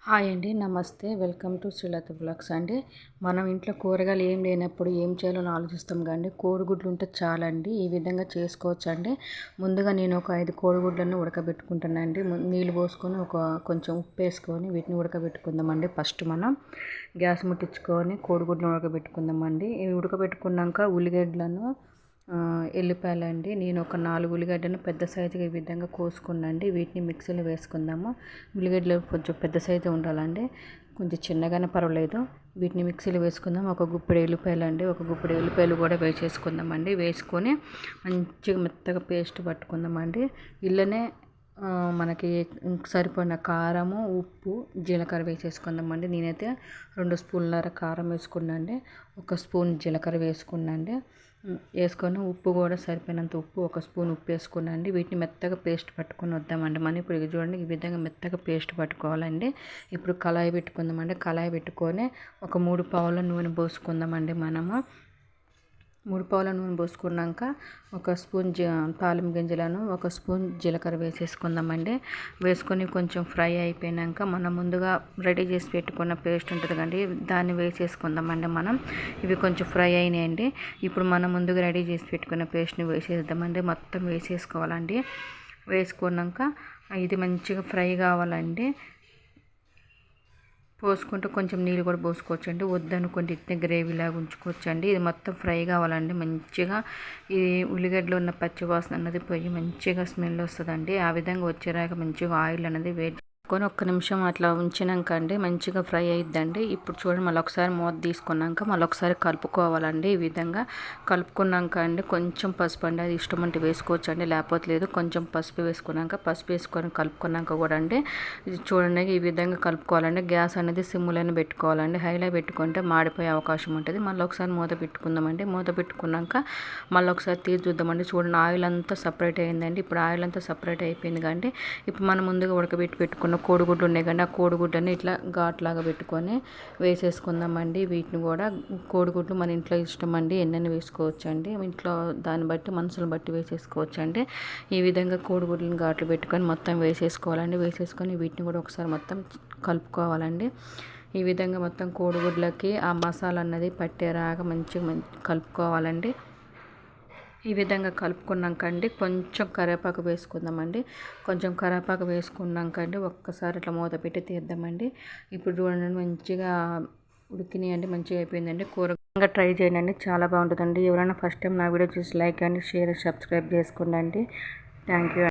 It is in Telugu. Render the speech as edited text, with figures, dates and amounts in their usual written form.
హాయ్ అండి, నమస్తే. వెల్కమ్ టు శ్రీలత బ్లాగ్స్ అండి. మనం ఇంట్లో కూరగాయలు ఏం లేనప్పుడు ఏం చేయాలో ఆలోచిస్తాం కానీ కోడిగుడ్లు ఉంటే చాలండి. ఈ విధంగా చేసుకోవచ్చు అండి. ముందుగా నేను ఒక 5 కోడిగుడ్లను ఉడకబెట్టుకుంటానండి. నీళ్ళు పోసుకొని కొంచెం ఉప్పు వేసుకొని వీటిని ఉడకబెట్టుకుందామండి. ఫస్ట్ మనం గ్యాస్ ముట్టించుకొని కోడిగుడ్లను ఉడకబెట్టుకుందామండి. ఇవి ఉడకబెట్టుకున్నాక ఉల్లిగడ్డలను ఎల్లిపాయలండి. నేను ఒక 4 ఉల్లిగడ్డను పెద్ద సైజుగా ఈ విధంగా కోసుకున్నాండి. వీటిని మిక్సీలో వేసుకుందాము. ఉల్లిగడ్డలు కొంచెం పెద్ద సైజు ఉండాలండి, కొంచెం చిన్నగానే పర్వాలేదు. వీటిని మిక్సీలో వేసుకుందాం. ఒక గుప్పెడు ఎల్లిపాయలండి, ఒక గుప్పెడు ఎల్లిపాయలు కూడా వేసేసుకుందామండి. వేసుకొని మంచిగా మెత్తగా పేస్ట్ పట్టుకుందామండి. ఇళ్ళనే మనకి సరిపడిన కారము, ఉప్పు, జీలకర్ర వేసేసుకుందామండి. నేనైతే 2 స్పూన్ల కారం వేసుకున్నాండి, 1 స్పూన్ జీలకర్ర వేసుకున్నాండి. వేసుకొని ఉప్పు కూడా సరిపోయినంత ఉప్పు, 1 స్పూన్ ఉప్పు వేసుకున్నాండి. వీటిని మెత్తగా పేస్ట్ పట్టుకొని వద్దామండి. మనం ఇప్పుడు చూడండి, ఈ విధంగా మెత్తగా పేస్ట్ పట్టుకోవాలండి. ఇప్పుడు కళాయి పెట్టుకుందామండి. కళాయి పెట్టుకొని ఒక 3 పావుల నూనె పోసుకుందామండి. మనము 3 పావుల నూనె పోసుకున్నాక 1 స్పూన్ తాలింపు గింజలను, 1 స్పూన్ జీలకర్ర వేసేసుకుందామండి. వేసుకొని కొంచెం ఫ్రై అయిపోయాక మనం ముందుగా రెడీ చేసి పెట్టుకున్న పేస్ట్ ఉంటుంది కండి, దాన్ని వేసేసుకుందామండి. మనం ఇవి కొంచెం ఫ్రై అయినాయండి. ఇప్పుడు మనం ముందుగా రెడీ చేసి పెట్టుకున్న పేస్ట్ని వేసేద్దామండి. మొత్తం వేసేసుకోవాలండి. వేసుకున్నాక ఇది మంచిగా ఫ్రై కావాలండి. పోసుకుంటూ కొంచెం నీళ్ళు కూడా పోసుకోవచ్చు అండి. వద్దనుకోండి ఇట్నే గ్రేవీలాగా ఉంచుకోవచ్చు అండి. ఇది మొత్తం ఫ్రై కావాలండి. మంచిగా ఈ ఉల్లిగడ్డలో ఉన్న పచ్చివాసన అన్నది పోయి మంచిగా స్మెల్ వస్తుందండి. ఆ విధంగా వచ్చేలాగా మంచిగా ఆయిల్ అనేది వేడి కొని 1 నిమిషం అట్లా ఉంచినాక అండి మంచిగా ఫ్రై అయిద్దండి. ఇప్పుడు చూడండి, మళ్ళీ ఒకసారి మూత తీసుకున్నాక మళ్ళీ ఒకసారి కలుపుకోవాలండి. ఈ విధంగా కలుపుకున్నాక అండి కొంచెం పసుపు అండి, అది ఇష్టం అంటే వేసుకోవచ్చు అండి, లేకపోతే లేదు. కొంచెం పసుపు వేసుకున్నాక, పసుపు వేసుకొని కలుపుకున్నాక కూడా అండి ఇది చూడండి ఈ విధంగా కలుపుకోవాలండి. గ్యాస్ అనేది సిమ్లోనే పెట్టుకోవాలండి. హైలో పెట్టుకుంటే మాడిపోయే అవకాశం ఉంటుంది. మళ్ళీ ఒకసారి మూత పెట్టుకుందామండి. మూత పెట్టుకున్నాక మళ్ళీ ఒకసారి తీసి చూద్దామండి. చూడండి, ఆయిల్ అంతా సపరేట్ అయిందండి. ఇప్పుడు ఆయిల్ అంతా సపరేట్ అయిపోయింది కానీ ఇప్పుడు మనం ముందుగా పెట్టుకున్న కోడిగుడ్లు ఉన్నాయి కానీ ఆ కోడిగుడ్లని ఇట్లా ఘాట్లాగా పెట్టుకొని వేసేసుకుందామండి. వీటిని కూడా కోడిగుడ్లు మన ఇంట్లో ఇష్టం అండి, ఎన్నెన్ని వేసుకోవచ్చు అండి. ఇంట్లో దాన్ని బట్టి మనుషులను బట్టి వేసేసుకోవచ్చు అండి. ఈ విధంగా కోడిగుడ్లను ఘాట్లు పెట్టుకొని మొత్తం వేసేసుకోవాలండి. వేసేసుకొని వీటిని కూడా ఒకసారి మొత్తం కలుపుకోవాలండి. ఈ విధంగా మొత్తం కోడిగుడ్లకి ఆ మసాలా అన్నది పట్టేలాగా మంచిగా కలుపుకోవాలండి. ఈ విధంగా కలుపుకున్నాక అండి కొంచెం కరివేపాకు వేసుకుందామండి. కొంచెం కరివేపాకు వేసుకున్నాక అండి ఒక్కసారి అట్లా మూత పెట్టి తీద్దామండి. ఇప్పుడు చూడండి మంచిగా ఉడికినాయండి, మంచిగా అయిపోయిందండి. కూర ట్రై చేయండి, చాలా బాగుంటుందండి. ఎవరైనా ఫస్ట్ టైం నా వీడియో చూసి లైక్ అండి, షేర్, సబ్స్క్రైబ్ చేసుకోండి. Thank you.